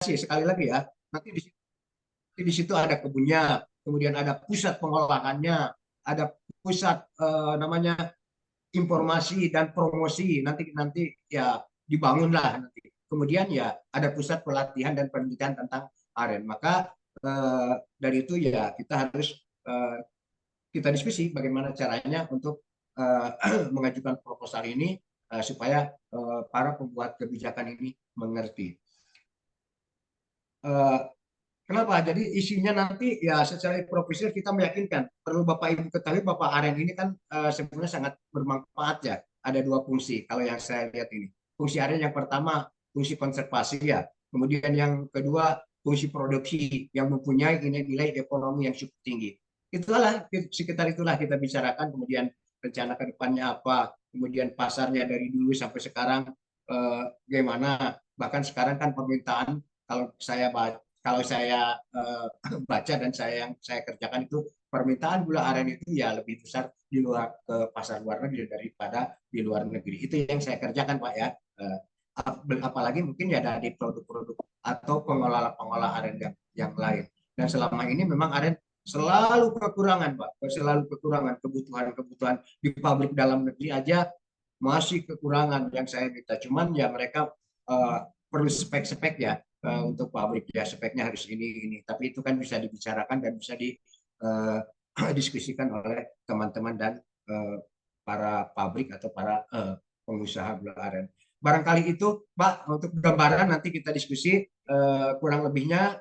sekali lagi ya, nanti di situ ada kebunnya, kemudian ada pusat pengolahannya, ada pusat namanya informasi dan promosi, nanti nanti ya dibangunlah nanti. Kemudian ya ada pusat pelatihan dan pendidikan tentang aren. Maka dari itu ya kita harus eh, kita diskusi bagaimana caranya untuk mengajukan proposal ini supaya para pembuat kebijakan ini mengerti. Eh, Kenapa? Jadi isinya nanti ya secara profesional kita meyakinkan. Perlu Bapak Ibu ketahui Bapak Aren ini kan sebenarnya sangat bermanfaat ya. Ada dua fungsi kalau yang saya lihat ini. Fungsi Aren yang pertama fungsi konservasi ya. Kemudian yang kedua fungsi produksi yang mempunyai nilai ekonomi yang cukup tinggi. Itulah sekitar itulah kita bicarakan kemudian rencana ke depannya apa, kemudian pasarnya dari dulu sampai sekarang gimana. Bahkan sekarang kan permintaan kalau saya baca dan yang saya kerjakan itu permintaan gula aren itu ya lebih besar di luar ke pasar luar negeri daripada di luar negeri. Itu yang saya kerjakan Pak ya. Apalagi mungkin ya dari produk-produk atau pengolah-pengolah aren yang lain. Dan selama ini memang aren selalu kekurangan Pak, selalu kekurangan kebutuhan di pabrik dalam negeri aja masih kekurangan yang saya minta. Cuman ya mereka perlu spek-spek ya untuk pabrik ya speknya harus ini. Tapi itu kan bisa dibicarakan dan bisa didiskusikan oleh teman-teman dan para pabrik atau para pengusaha gula aren. Barangkali itu Pak untuk gambaran nanti kita diskusi kurang lebihnya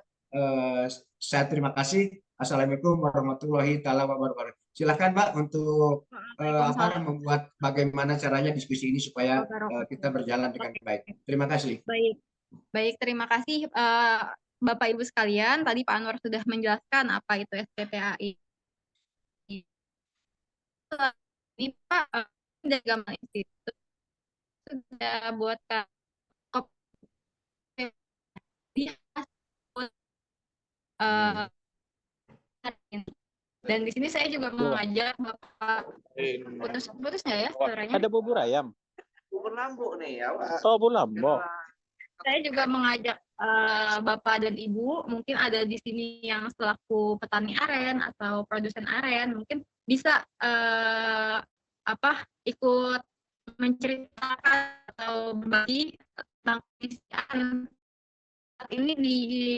saya terima kasih. Assalamualaikum warahmatullahi wabarakatuh. Silakan Pak untuk membuat bagaimana caranya diskusi ini supaya kita berjalan dengan baik. Terima kasih. Baik. Baik, terima kasih Bapak Ibu sekalian. Tadi Pak Anwar sudah menjelaskan apa itu SPPAI. Ini Pak dari Gamal Institute sudah buat dan di sini saya juga mengajak Bapak putus nggak ya suaranya? Ada bubur ayam. Bubur lambu nih ya. Oh, bubur lambu. Saya juga mengajak Bapak dan Ibu, mungkin ada di sini yang selaku petani aren atau produsen aren, mungkin bisa ikut menceritakan atau berbagi tentang kondisi aren saat ini di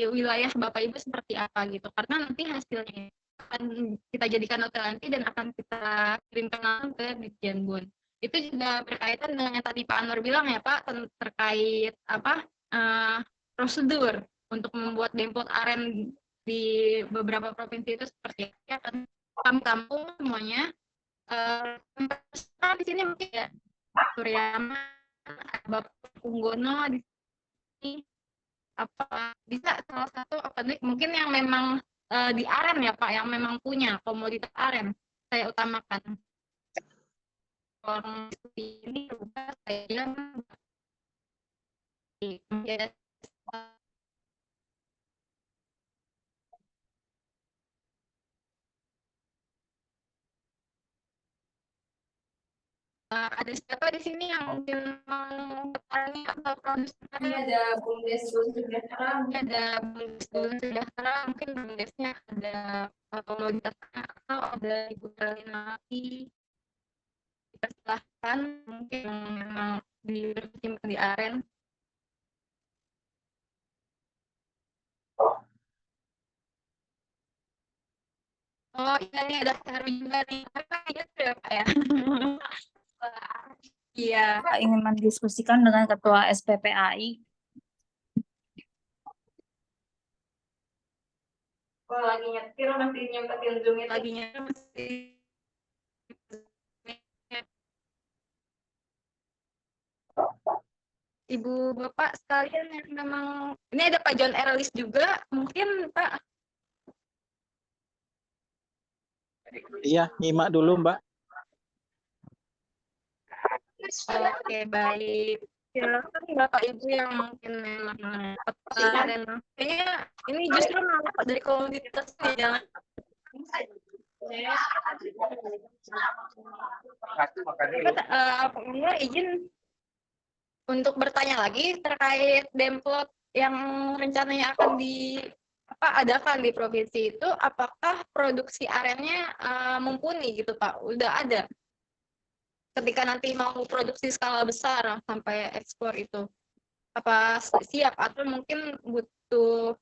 wilayah Bapak Ibu seperti apa gitu. Karena nanti hasilnya akan kita jadikan nanti dan akan kita kirimkan ke Ditjenbun. Itu juga berkaitan dengan yang tadi Pak Anwar bilang ya Pak, terkait prosedur untuk membuat dempot aren di beberapa provinsi itu seperti apa, kampung semuanya. Di sini mungkin ya Suryama, Bapak Punggono di sini, apa bisa salah satu mungkin yang memang di aren ya Pak, yang memang punya komoditas aren saya utamakan. Orang ini juga saya ada siapa di sini yang mungkin mau bertanya atau produsen? Ada Bumdes Sejahtera, mungkin Bumdesnya ada komoditasnya atau ada Ibu Terlinaki. Silahkan mungkin memang disimpan di aren. Oh iya nih ada Heru juga nih. Iya sudah Pak ya. Iya. Pak ingin mendiskusikan dengan Ketua SPPAI. Oh lagi nyetir masih nyempetin Zoom lagi nyetir masih. Ibu Bapak sekalian yang memang ini ada Pak John Erlis juga mungkin Pak. Iya, nyimak dulu Mbak. Oke baik. Silakan Bapak Ibu yang mungkin memang peta dan kayaknya ini justru malah dari komoditas jangan. Izin untuk bertanya lagi terkait demplot yang rencananya akan adakan di provinsi itu, apakah produksi arennya mumpuni gitu Pak? Udah ada ketika nanti mau produksi skala besar sampai ekspor itu, apa siap atau mungkin butuh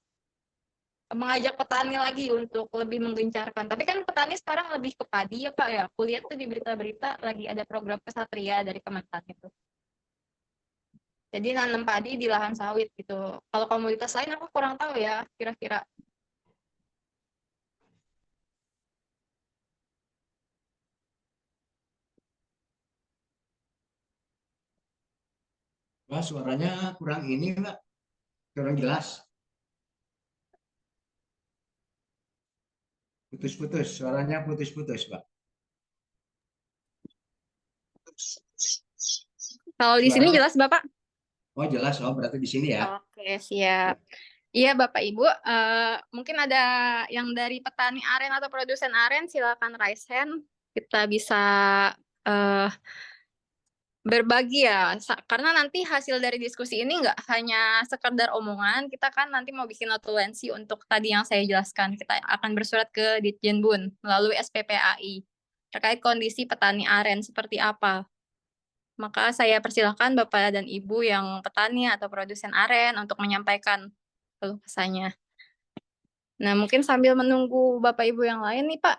mengajak petani lagi untuk lebih menggencarkan. Tapi kan petani sekarang lebih ke padi ya Pak ya. Aku lihat tuh di berita-berita lagi ada program Kesatria dari Kementan itu. Jadi nanam padi di lahan sawit gitu. Kalau komoditas lain aku kurang tahu ya kira-kira. Wah, suaranya kurang ini, Mbak. Kurang jelas. Putus-putus, suaranya putus-putus, Mbak. Kalau di sini Suaranya, jelas Bapak? oh jelas, oh berarti di sini ya. Oke, siap. Iya Bapak Ibu, mungkin ada yang dari petani aren atau produsen aren, silakan raise hand. Kita bisa eh, berbagi ya, karena nanti hasil dari diskusi ini nggak hanya sekedar omongan, kita kan nanti mau bikin notulensi untuk tadi yang saya jelaskan. Kita akan bersurat ke Ditjenbun melalui SPPAI terkait kondisi petani aren seperti apa. Maka saya persilahkan Bapak dan Ibu yang petani atau produsen aren untuk menyampaikan keluh kesahnya. Nah, mungkin sambil menunggu Bapak Ibu yang lain nih Pak,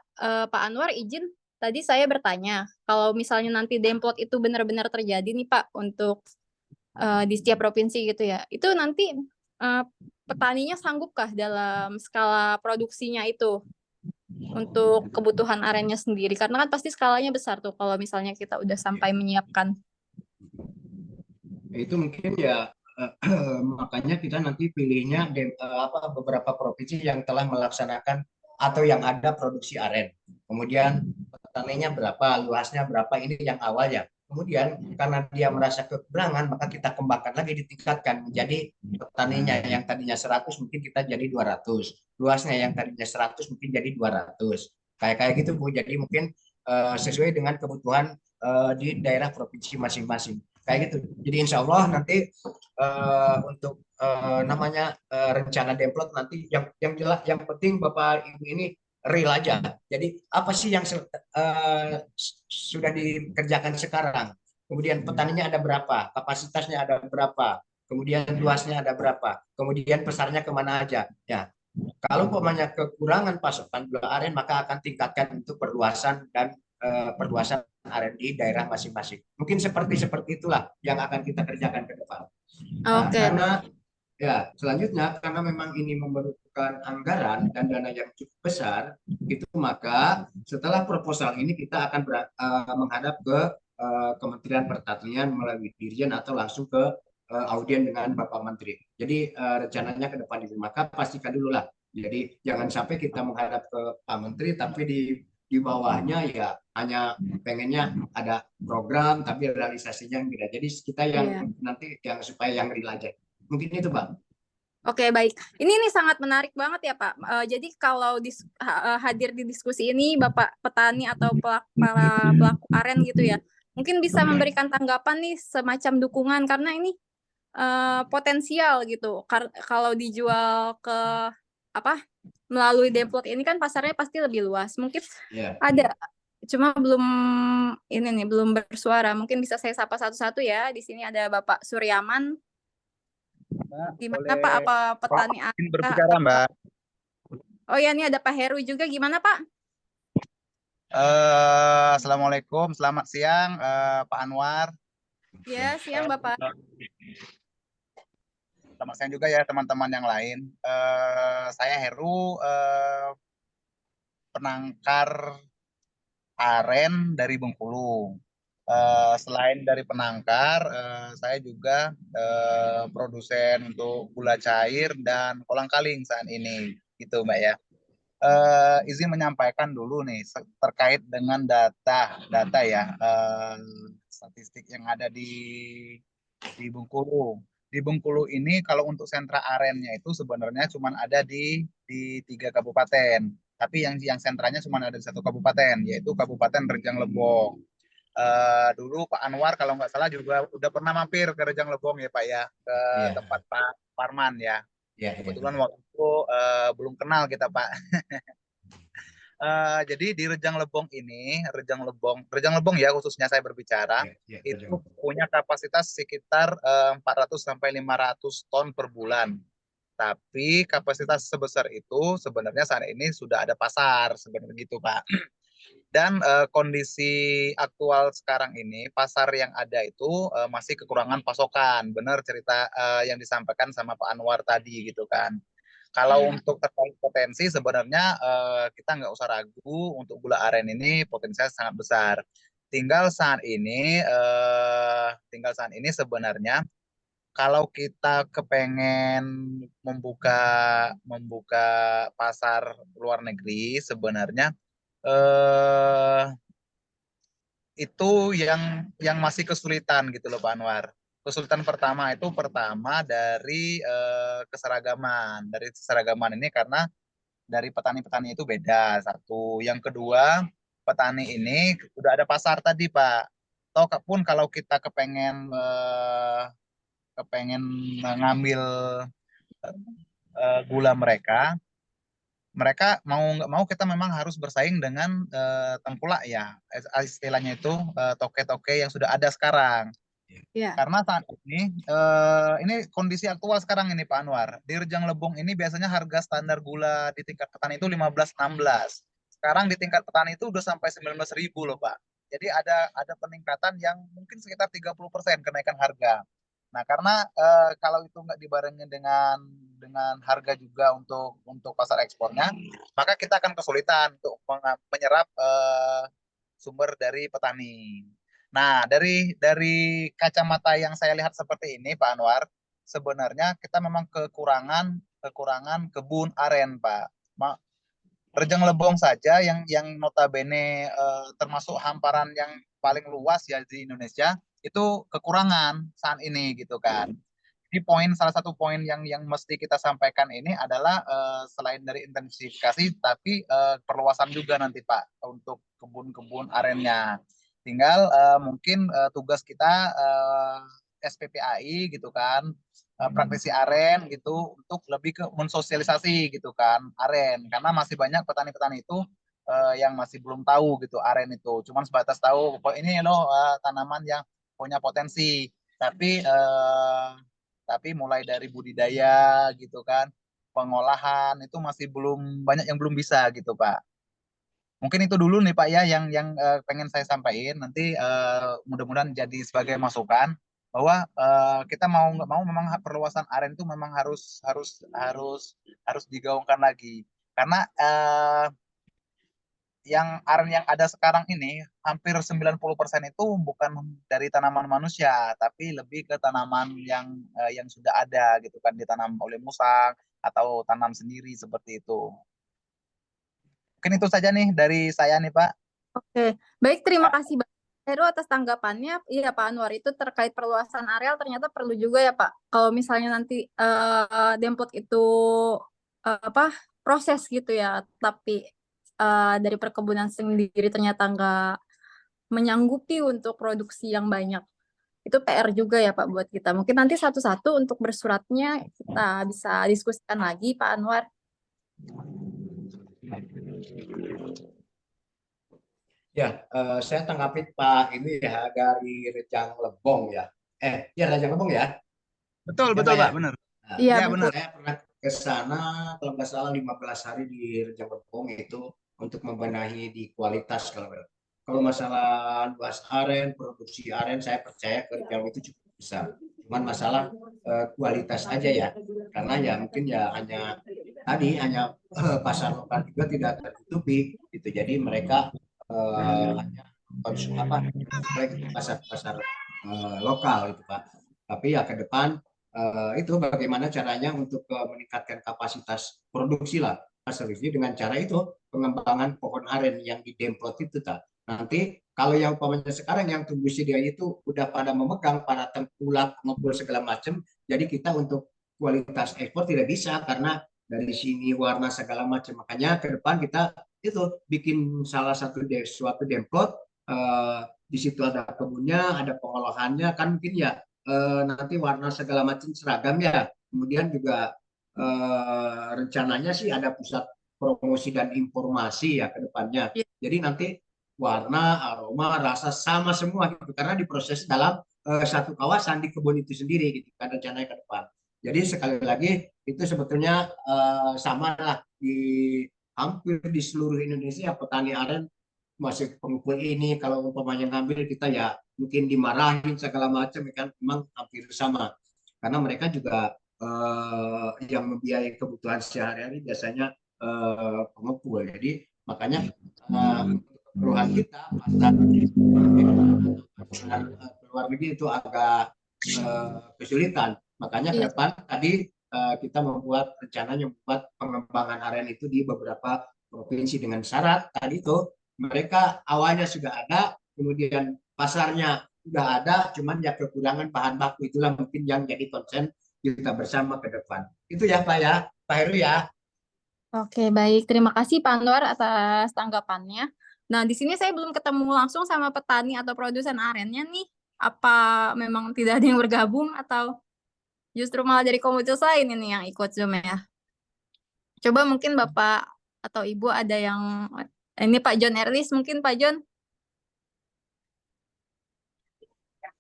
Pak Anwar izin, tadi saya bertanya, kalau misalnya nanti demplot itu benar-benar terjadi nih Pak, untuk di setiap provinsi gitu ya, itu nanti petaninya sanggupkah dalam skala produksinya itu untuk kebutuhan arennya sendiri? Karena kan pasti skalanya besar tuh kalau misalnya kita udah sampai menyiapkan. Itu mungkin ya makanya kita nanti pilihnya beberapa provinsi yang telah melaksanakan atau yang ada produksi aren. Kemudian petaninya berapa, luasnya berapa, ini yang awal ya. Kemudian karena dia merasa kekurangan, maka kita kembangkan lagi, ditingkatkan menjadi petaninya yang tadinya 100 mungkin kita jadi 200. Luasnya yang tadinya 100 mungkin jadi 200. Kayak gitu Bu. Jadi mungkin sesuai dengan kebutuhan di daerah provinsi masing-masing. Kayak gitu. Jadi insya Allah nanti untuk namanya rencana demplot nanti yang jelas, yang penting Bapak Ibu ini real aja. Jadi apa sih yang sudah dikerjakan sekarang? Kemudian petaninya ada berapa? Kapasitasnya ada berapa? Kemudian luasnya ada berapa? Kemudian besarnya kemana aja? Ya, kalau umpamanya kekurangan pasokan gula aren, maka akan tingkatkan untuk perluasan dan perluasan aren di daerah masing-masing. Mungkin seperti itulah yang akan kita kerjakan ke depan. Nah, Oke, karena ya selanjutnya karena memang ini memerlukan anggaran dan dana yang cukup besar, itu maka setelah proposal ini kita akan menghadap ke Kementerian Pertanian melalui Dirjen atau langsung ke audien dengan Bapak Menteri. Jadi rencananya ke depan itu maka pastikan dulu lah. Jadi jangan sampai kita menghadap ke Pak Menteri tapi di bawahnya ya hanya pengennya ada program tapi realisasinya enggak. Jadi kita yang nanti yang supaya yang real aja. Mungkin itu Pak. Oke, baik. Ini sangat menarik banget ya, Pak. Jadi kalau hadir di diskusi ini Bapak petani atau para pelaku aren gitu ya, mungkin bisa memberikan tanggapan nih semacam dukungan karena ini potensial gitu. Kalau dijual ke melalui demplot ini kan pasarnya pasti lebih luas. Mungkin ada, cuma belum bersuara. Mungkin bisa saya sapa satu-satu ya. Di sini ada Bapak Suryaman. Mbak, Gimana boleh Pak, apa petani izin berbicara, Mbak? Oh ya, ini ada Pak Heru juga. Gimana Pak? Assalamualaikum, selamat siang Pak Anwar. Ya, siang Bapak. Selamat siang juga ya teman-teman yang lain. Saya Heru, penangkar aren dari Bengkulu. Selain dari penangkar, saya juga produsen untuk gula cair dan kolang-kaling saat ini, gitu Mbak ya. Izin menyampaikan dulu nih terkait dengan data ya, statistik yang ada di Bengkulu. Di Bengkulu ini kalau untuk sentra arennya itu sebenarnya cuma ada di 3 kabupaten, tapi yang sentranya cuma ada di 1 kabupaten, yaitu Kabupaten Rejang Lebong. Dulu Pak Anwar kalau nggak salah juga udah pernah mampir ke Rejang Lebong ya Pak ya, ke Iya, tempat Pak Parman ya. iya, iya. Kebetulan waktu itu belum kenal kita Pak. Jadi di Rejang Lebong ya khususnya saya berbicara, Iya, iya, itu punya kapasitas sekitar 400 sampai 500 ton per bulan. Tapi kapasitas sebesar itu sebenarnya saat ini sudah ada pasar sebenarnya gitu Pak. Dan kondisi aktual sekarang ini pasar yang ada itu masih kekurangan pasokan. Benar cerita yang disampaikan sama Pak Anwar tadi gitu kan. Kalau untuk terkait potensi sebenarnya kita nggak usah ragu untuk gula aren ini potensinya sangat besar. Tinggal saat ini sebenarnya kalau kita kepengen membuka membuka pasar luar negeri sebenarnya eh, itu yang masih kesulitan gitu loh Pak Anwar. Kesulitan pertama dari keseragaman. Dari keseragaman ini karena dari petani-petani itu beda satu. Yang kedua, petani ini udah ada pasar tadi Pak. Atau pun kalau kita kepengen mengambil gula mereka, mereka mau nggak mau kita memang harus bersaing dengan tengkulak ya, istilahnya itu toke-toke yang sudah ada sekarang. Iya. Karena saat ini kondisi aktual sekarang ini Pak Anwar, di Rejang Lebong ini biasanya harga standar gula di tingkat petani itu 15-16. Sekarang di tingkat petani itu udah sampai 19.000 loh Pak. Jadi ada peningkatan yang mungkin sekitar 30% kenaikan harga. Nah, karena kalau itu nggak dibarengi dengan harga juga untuk pasar ekspornya, maka kita akan kesulitan untuk menyerap sumber dari petani. Nah, dari kacamata yang saya lihat seperti ini, Pak Anwar, sebenarnya kita memang kekurangan kebun aren, Pak. Rejang Lebong saja yang notabene termasuk hamparan yang paling luas ya di Indonesia itu kekurangan saat ini gitu kan. Jadi salah satu poin yang mesti kita sampaikan ini adalah selain dari intensifikasi tapi perluasan juga nanti Pak untuk kebun-kebun arennya. Tinggal mungkin tugas kita SPPAI gitu kan, praktisi aren gitu untuk lebih ke mensosialisasi gitu kan aren karena masih banyak petani-petani itu yang masih belum tahu gitu aren itu cuman sebatas tahu kok ini loh tanaman yang punya potensi tapi mulai dari budidaya gitu kan pengolahan itu masih belum banyak yang belum bisa gitu Pak. Mungkin itu dulu nih Pak ya yang pengen saya sampaikan. Nanti mudah-mudahan jadi sebagai masukan bahwa kita mau nggak mau memang perluasan aren itu memang harus digaungkan lagi. Karena yang aren yang ada sekarang ini hampir 90% itu bukan dari tanaman manusia, tapi lebih ke tanaman yang sudah ada gitu kan ditanam oleh musang atau tanam sendiri seperti itu. Mungkin itu saja nih dari saya nih Pak. Oke, baik, terima kasih Pak Heru atas tanggapannya. Iya Pak Anwar, itu terkait perluasan areal ternyata perlu juga ya Pak. Kalau misalnya nanti Demplot itu proses gitu ya, tapi dari perkebunan sendiri ternyata nggak menyanggupi untuk produksi yang banyak. Itu PR juga ya Pak buat kita. Mungkin nanti satu-satu untuk bersuratnya kita bisa diskusikan lagi Pak Anwar. Ya, saya tanggapi Pak ini ya dari Rejang Lebong ya. Ya Rejang Lebong ya. Betul, Ya, betul Pak, ya? Pak, benar. Nah, Iya, Ya, betul. benar. saya pernah ke sana kalau nggak salah 15 hari di Rejang Lebong itu untuk membenahi di kualitas kalau masalah luas aren, produksi aren saya percaya ke Rejang itu cukup besar. Cuman masalah kualitas aja ya. Karena ya mungkin ya hanya pasar lokal juga tidak tertutupi gitu. Jadi mereka hanya konsum pasar-pasar lokal itu Pak. Tapi ya ke depan itu bagaimana caranya untuk meningkatkan kapasitas produksi lah Mas Rifki dengan cara itu pengembangan pohon aren yang di Demplot itu tak. Nanti kalau yang umpamanya sekarang yang tumbuh dia itu udah pada memegang pada tengkulak ngumpul segala macam, jadi kita untuk kualitas ekspor tidak bisa karena dari sini warna segala macam. Makanya ke depan kita itu bikin salah satu suatu Demplot di situ ada kebunnya, ada pengolahannya, kan mungkin ya nanti warna segala macam seragam ya. Kemudian juga rencananya sih ada pusat promosi dan informasi ya ke depannya. Iya. Jadi nanti warna, aroma, rasa sama semua gitu karena diproses dalam satu kawasan di kebun itu sendiri gitu kan rencananya ke depan. Jadi sekali lagi itu sebetulnya sama lah di hampir di seluruh Indonesia petani aren masih pengepul ini kalau umpamanya ngambil kita ya mungkin dimarahin segala macam ya kan memang hampir sama karena mereka juga yang membiayai kebutuhan sehari-hari biasanya pengepul. Jadi makanya keluhan kita pasar luar negeri itu agak kesulitan. Makanya ke Iya. depan tadi kita membuat rencananya membuat pengembangan aren itu di beberapa provinsi dengan syarat tadi itu mereka awalnya sudah ada, kemudian pasarnya sudah ada, cuman ya kekurangan bahan baku itulah mungkin yang jadi konsen kita bersama ke depan. Itu ya Pak Heru ya. Oke, baik. Terima kasih Pak Anwar atas tanggapannya. Nah, di sini saya belum ketemu langsung sama petani atau produsen arennya nih. Apa memang tidak ada yang bergabung atau justru malah dari komunitas lain ini yang ikut Zoom ya? Coba mungkin Bapak atau Ibu ada yang ini Pak John Erlis, mungkin Pak John.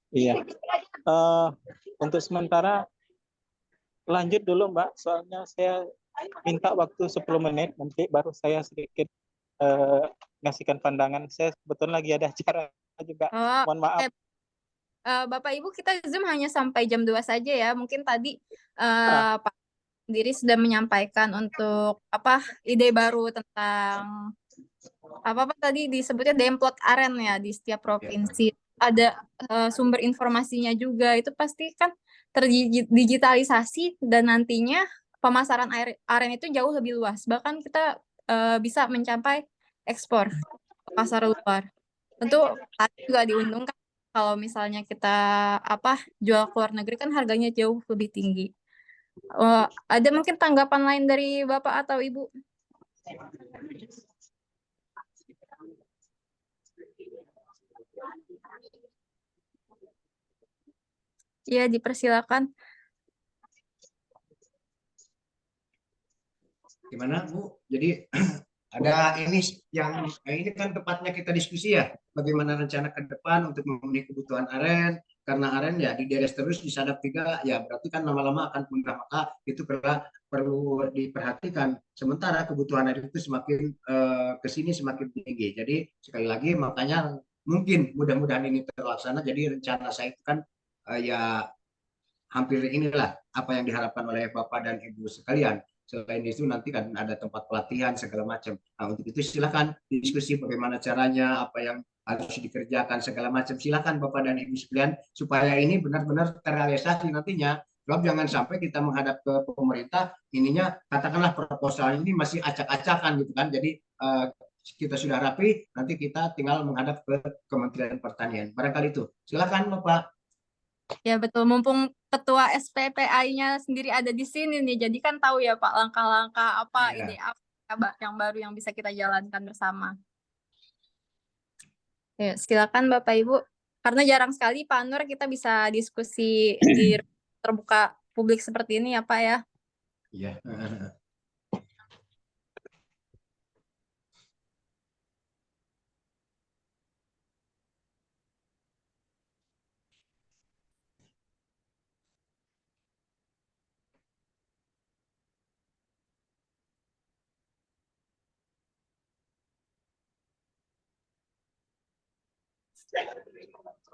Iya. Untuk sementara lanjut dulu Mbak, soalnya saya minta waktu 10 menit, nanti baru saya sedikit ngasihkan pandangan. Saya kebetulan lagi ada acara juga. Oh, Mohon maaf. Bapak Ibu kita Zoom hanya sampai jam 2 saja ya. Mungkin tadi Pak sendiri sudah menyampaikan untuk ide baru tentang apa tadi disebutnya demplot aren ya di setiap provinsi. Ada sumber informasinya juga. Itu pasti kan terdigitalisasi dan nantinya pemasaran aren itu jauh lebih luas. Bahkan kita bisa mencapai ekspor ke pasar luar. Tentu juga diuntungkan kalau misalnya kita jual ke luar negeri kan harganya jauh lebih tinggi. Ada mungkin tanggapan lain dari Bapak atau Ibu? Ya, dipersilakan. Gimana Bu? Jadi ada ini kan tepatnya kita diskusi ya bagaimana rencana ke depan untuk memenuhi kebutuhan aren karena aren ya dideres terus disadap tiga ya berarti kan lama-lama akan punah maka itu perlu diperhatikan sementara kebutuhan aren itu semakin kesini semakin tinggi jadi sekali lagi makanya mungkin mudah-mudahan ini terlaksana jadi rencana saya itu kan ya hampir inilah apa yang diharapkan oleh Bapak dan Ibu sekalian. Selain itu nanti kan ada tempat pelatihan segala macam. Nah, untuk itu silakan diskusi bagaimana caranya, apa yang harus dikerjakan segala macam. Silakan Bapak dan Ibu sekalian supaya ini benar-benar terrealisasi nantinya. Sebab jangan sampai kita menghadap ke pemerintah, ininya katakanlah proposal ini masih acak-acakan gitu kan. Jadi kita sudah rapi, nanti kita tinggal menghadap ke Kementerian Pertanian. Barangkali itu. Silakan Bapak. Ya betul, mumpung ketua SPPAI-nya sendiri ada di sini nih, jadi kan tahu ya Pak langkah-langkah ide apa yang baru yang bisa kita jalankan bersama. Ya, silakan Bapak Ibu, karena jarang sekali Pak Nur kita bisa diskusi di terbuka publik seperti ini ya Pak ya. Iya.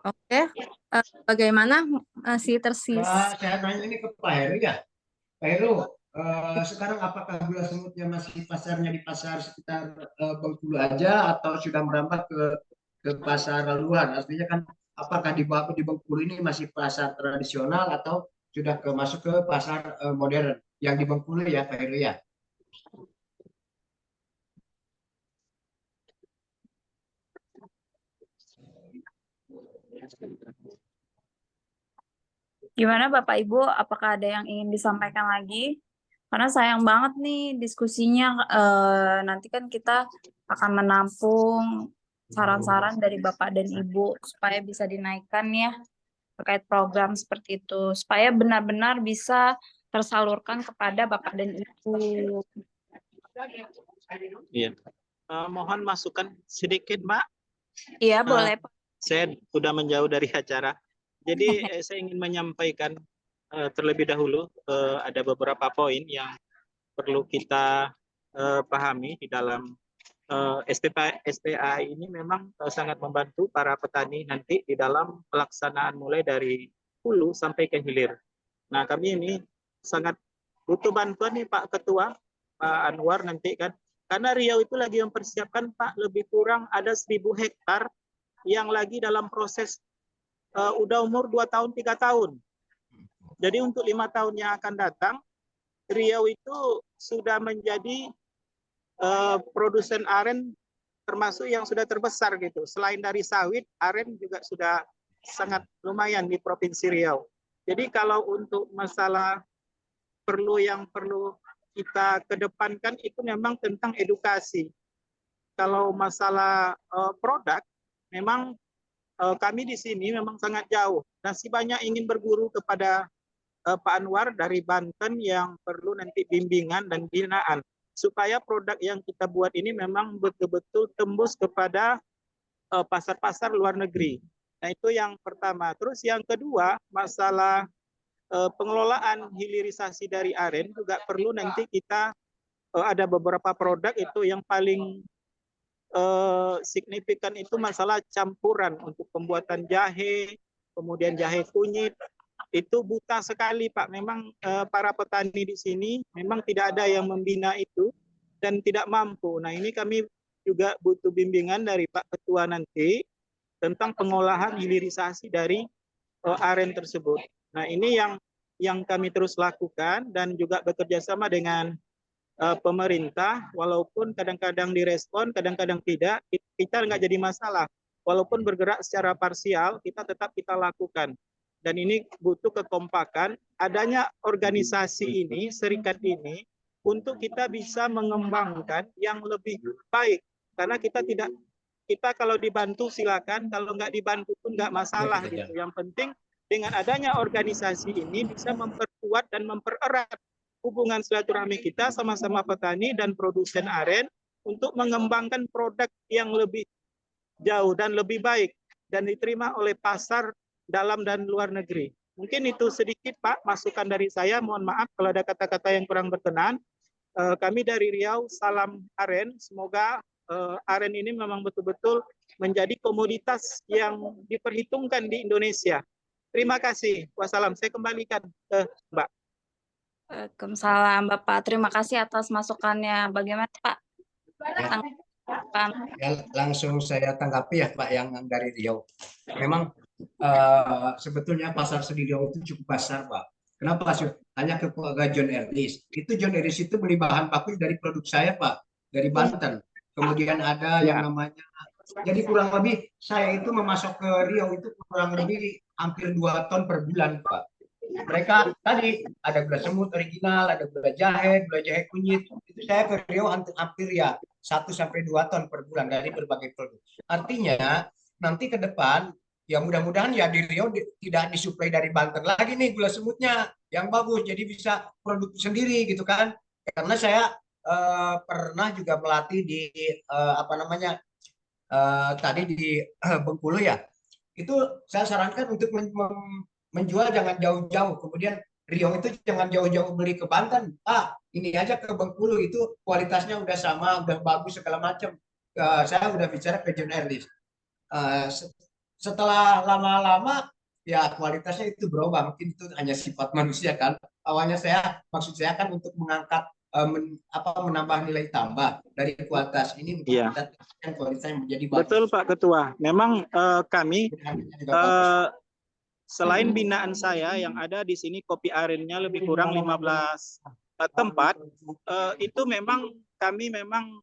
Oke, bagaimana masih tersisa? Saya tanya ini ke Pak Heru ya. Pak Heru, sekarang apakah gula semutnya masih pasarnya di pasar sekitar Bengkulu aja atau sudah merambah ke pasar luar? Artinya kan apakah di Bengkulu ini masih pasar tradisional atau sudah masuk ke pasar modern yang di Bengkulu ya Pak Heru ya? Gimana Bapak Ibu, apakah ada yang ingin disampaikan lagi? Karena sayang banget nih diskusinya, nanti kan kita akan menampung saran-saran dari Bapak dan Ibu supaya bisa dinaikkan ya terkait program seperti itu supaya benar-benar bisa tersalurkan kepada Bapak dan Ibu. Iya. Mohon masukan sedikit, Mbak. Iya, Eh, boleh Pak. Saya sudah menjauh dari acara. Jadi saya ingin menyampaikan terlebih dahulu ada beberapa poin yang perlu kita pahami di dalam SPA ini memang sangat membantu para petani nanti di dalam pelaksanaan mulai dari hulu sampai ke hilir. Nah, kami ini sangat butuh bantuan nih Pak Ketua, Pak Anwar nanti kan. Karena Riau itu lagi mempersiapkan Pak lebih kurang ada 1.000 hektar yang lagi dalam proses udah umur 2 tahun, 3 tahun. Jadi untuk 5 tahun yang akan datang, Riau itu sudah menjadi produsen aren termasuk yang sudah terbesar gitu. Selain dari sawit, aren juga sudah sangat lumayan di Provinsi Riau. Jadi kalau untuk masalah perlu kita kedepankan itu memang tentang edukasi. Kalau masalah produk, memang kami di sini memang sangat jauh. Masih banyak ingin berguru kepada Pak Anwar dari Banten yang perlu nanti bimbingan dan binaan supaya produk yang kita buat ini memang betul-betul tembus kepada pasar-pasar luar negeri. Nah, itu yang pertama. Terus yang kedua, masalah pengelolaan hilirisasi dari aren juga perlu nanti kita ada beberapa produk itu yang paling signifikan itu masalah campuran untuk pembuatan jahe, kemudian jahe kunyit. Itu buta sekali Pak. Memang para petani di sini memang tidak ada yang membina itu dan tidak mampu. Nah, ini kami juga butuh bimbingan dari Pak Ketua nanti tentang pengolahan hilirisasi dari aren tersebut. Nah, ini yang kami terus lakukan dan juga bekerja sama dengan pemerintah, walaupun kadang-kadang direspon, kadang-kadang tidak, kita nggak jadi masalah. Walaupun bergerak secara parsial, kita tetap kita lakukan. Dan ini butuh kekompakan, adanya organisasi ini, serikat ini, untuk kita bisa mengembangkan yang lebih baik. Karena kita kalau dibantu silakan, kalau nggak dibantu pun nggak masalah gitu. Yang penting dengan adanya organisasi ini bisa memperkuat dan mempererat hubungan silaturahmi kita sama-sama petani dan produsen aren untuk mengembangkan produk yang lebih jauh dan lebih baik dan diterima oleh pasar dalam dan luar negeri. Mungkin itu sedikit Pak masukan dari saya. Mohon maaf kalau ada kata-kata yang kurang berkenan. Kami dari Riau, salam aren. Semoga aren ini memang betul-betul menjadi komoditas yang diperhitungkan di Indonesia. Terima kasih. Wassalam. Saya kembalikan ke Mbak. Waalaikumsalam Bapak. Terima kasih atas masukannya. Bagaimana Pak? Ya, langsung saya tanggapi ya Pak yang dari Riau. Memang sebetulnya pasar seni Riau itu cukup besar Pak. Kenapa sih? Tanya ke John Ellis. Itu John Ellis itu beli bahan baku dari produk saya Pak, dari Banten. Kemudian ada yang namanya, jadi kurang lebih saya itu memasok ke Riau itu kurang lebih hampir 2 ton per bulan Pak. Mereka tadi ada gula semut original, ada gula jahe kunyit. Itu saya ke Riau hampir ya 1-2 ton per bulan dari berbagai produk. Artinya nanti ke depan ya mudah-mudahan ya di Riau tidak disuplai dari Banten lagi nih gula semutnya yang bagus, jadi bisa produk sendiri gitu kan. Karena saya pernah juga melatih di apa namanya tadi di Bengkulu ya. Itu saya sarankan untuk menjual jangan jauh-jauh. Kemudian Riau itu jangan jauh-jauh beli ke Banten. Ini aja ke Bengkulu itu kualitasnya udah sama, udah bagus segala macam. Saya udah bicara ke John Erlis. Setelah lama-lama ya kualitasnya itu berubah. Mungkin itu hanya sifat manusia kan. Awalnya maksud saya kan untuk mengangkat menambah nilai tambah dari kualitas ini untuk meningkatkan kualitasnya menjadi bagus. Betul Pak Ketua. Memang kami selain binaan saya yang ada di sini kopi arennya lebih kurang 15 tempat, itu memang kami memang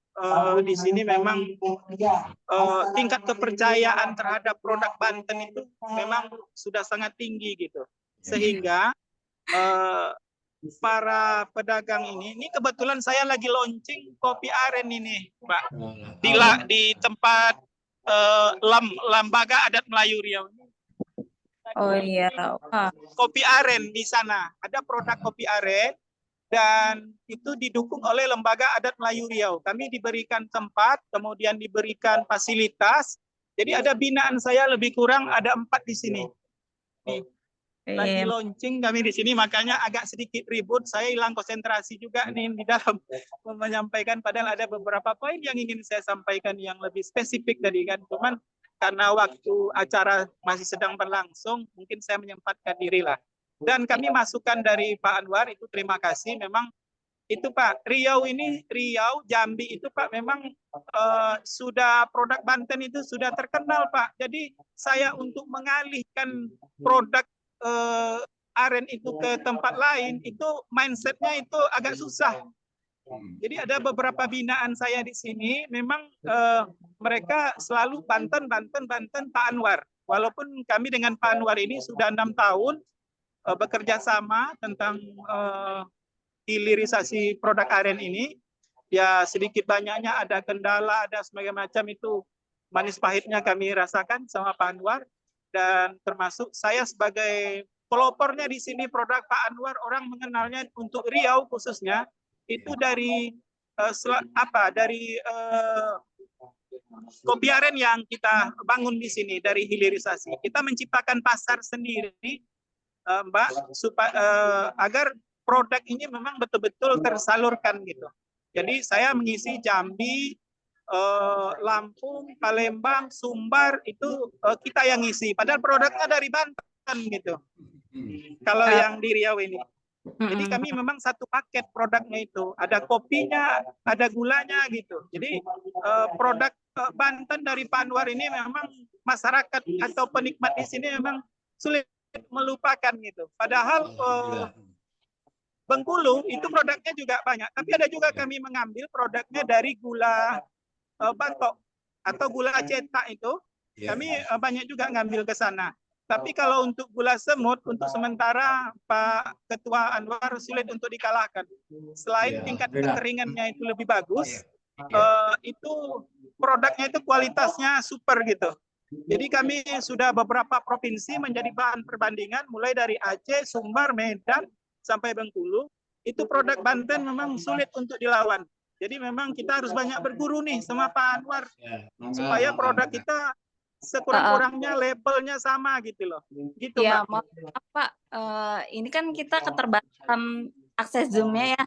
di sini memang tingkat kepercayaan terhadap produk Banten itu memang sudah sangat tinggi gitu. Sehingga para pedagang ini kebetulan saya lagi launching kopi aren ini, Pak. Di tempat Lembaga Adat Melayu Riau. Oh iya. Wah, Kopi aren di sana. Ada produk kopi aren dan itu didukung oleh Lembaga Adat Melayu Riau. Kami diberikan tempat, kemudian diberikan fasilitas. Jadi ada binaan saya lebih kurang ada 4 di sini. Nih, lagi iya. launching kami di sini, makanya agak sedikit ribut. Saya hilang konsentrasi juga nih di dalam menyampaikan. Padahal ada beberapa poin yang ingin saya sampaikan yang lebih spesifik tadi kan. Cuman karena waktu acara masih sedang berlangsung, mungkin saya menyempatkan diri lah. Dan kami masukan dari Pak Anwar, itu terima kasih. Memang itu Pak, Riau, Jambi itu Pak memang sudah produk Banten itu sudah terkenal Pak. Jadi saya untuk mengalihkan produk aren itu ke tempat lain, itu mindsetnya itu agak susah. Jadi ada beberapa binaan saya di sini, memang mereka selalu Banten, Pak Anwar. Walaupun kami dengan Pak Anwar ini sudah 6 tahun bekerja sama tentang hilirisasi produk aren ini, ya sedikit banyaknya ada kendala, ada semacam macam itu manis pahitnya kami rasakan sama Pak Anwar, dan termasuk saya sebagai pelopornya di sini produk Pak Anwar, orang mengenalnya untuk Riau khususnya itu dari kopi aren yang kita bangun di sini dari hilirisasi. Kita menciptakan pasar sendiri, Mbak, supaya agar produk ini memang betul-betul tersalurkan gitu. Jadi saya mengisi Jambi, Lampung, Palembang, Sumbar itu kita yang ngisi. Padahal produknya dari Banten gitu. Kalau yang di Riau ini. Jadi kami memang satu paket produknya itu. Ada kopinya, ada gulanya gitu. Jadi produk Banten dari Pak Anwar ini memang masyarakat atau penikmat di sini memang sulit melupakan gitu. Padahal Bengkulu itu produknya juga banyak. Tapi ada juga kami mengambil produknya dari gula batok atau gula cetak itu. Kami banyak juga ngambil ke sana. Tapi kalau untuk gula semut, untuk sementara Pak Ketua Anwar sulit untuk dikalahkan. Selain tingkat kekeringannya itu lebih bagus, itu produknya itu kualitasnya super gitu. Jadi kami sudah beberapa provinsi menjadi bahan perbandingan, mulai dari Aceh, Sumbar, Medan, sampai Bengkulu. Itu produk Banten memang sulit untuk dilawan. Jadi memang kita harus banyak berguru nih sama Pak Anwar, supaya produk kita sekurang-kurangnya labelnya sama gitu loh. Gitu Ya, Mbak. maaf Pak, ini kan kita keterbatasan akses Zoom-nya ya.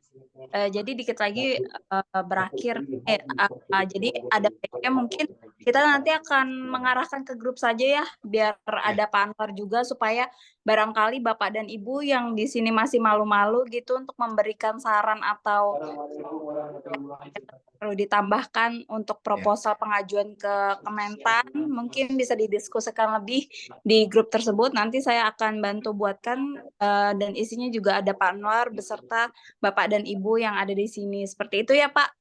Jadi dikit lagi berakhir. Jadi ada baiknya mungkin kita nanti akan mengarahkan ke grup saja ya, biar ada Pak Anwar juga supaya barangkali Bapak dan Ibu yang di sini masih malu-malu gitu untuk memberikan saran atau perlu ditambahkan untuk proposal pengajuan ke Kementan, mungkin bisa didiskusikan lebih di grup tersebut. Nanti saya akan bantu buatkan dan isinya juga ada Pak Anwar beserta Bapak dan Ibu yang ada di sini. Seperti itu ya Pak?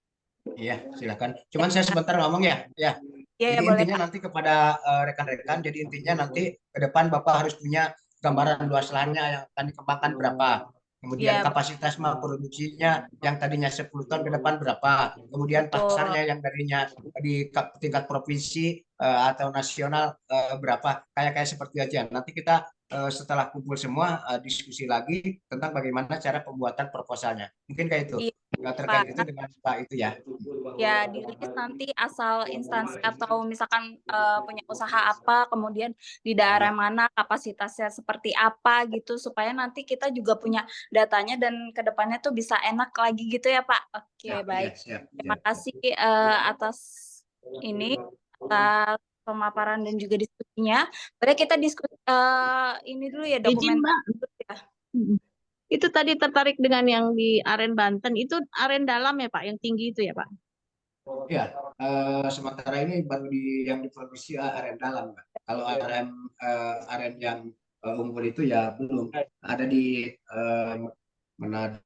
Iya, silakan. Cuman saya sebentar ngomong ya. Ya. Iya, Jadi boleh intinya Pak. nanti kepada rekan-rekan, jadi intinya nanti ke depan Bapak harus punya gambaran luas lahannya yang akan dikembangkan berapa. Kemudian Iya, kapasitas produksinya yang tadinya 10 ton ke depan berapa. Kemudian betul. pasarnya yang tadinya di tingkat provinsi atau nasional berapa. Kayak seperti aja. Nanti kita setelah kumpul semua diskusi lagi tentang bagaimana cara pembuatan proposalnya. Mungkin kayak itu. Iya, Terkait Pak. itu dengan Pak itu ya. Ya dirilis nanti asal instansi atau misalkan punya usaha apa, kemudian di daerah mana, kapasitasnya seperti apa gitu, supaya nanti kita juga punya datanya dan kedepannya tuh bisa enak lagi gitu ya Pak. Oke, baik. Siap, Terima siap. kasih atas ini, atas pemaparan dan juga diskusinya. Boleh kita diskusi ini dulu ya, Izin dokumen Mbak, ya. itu tadi tertarik dengan yang di aren Banten, itu aren dalam ya Pak, yang tinggi itu ya Pak? Ya, sementara ini baru yang di provinsi aren dalam, Mbak. Kalau aren yang unggul itu ya belum ada di Manado,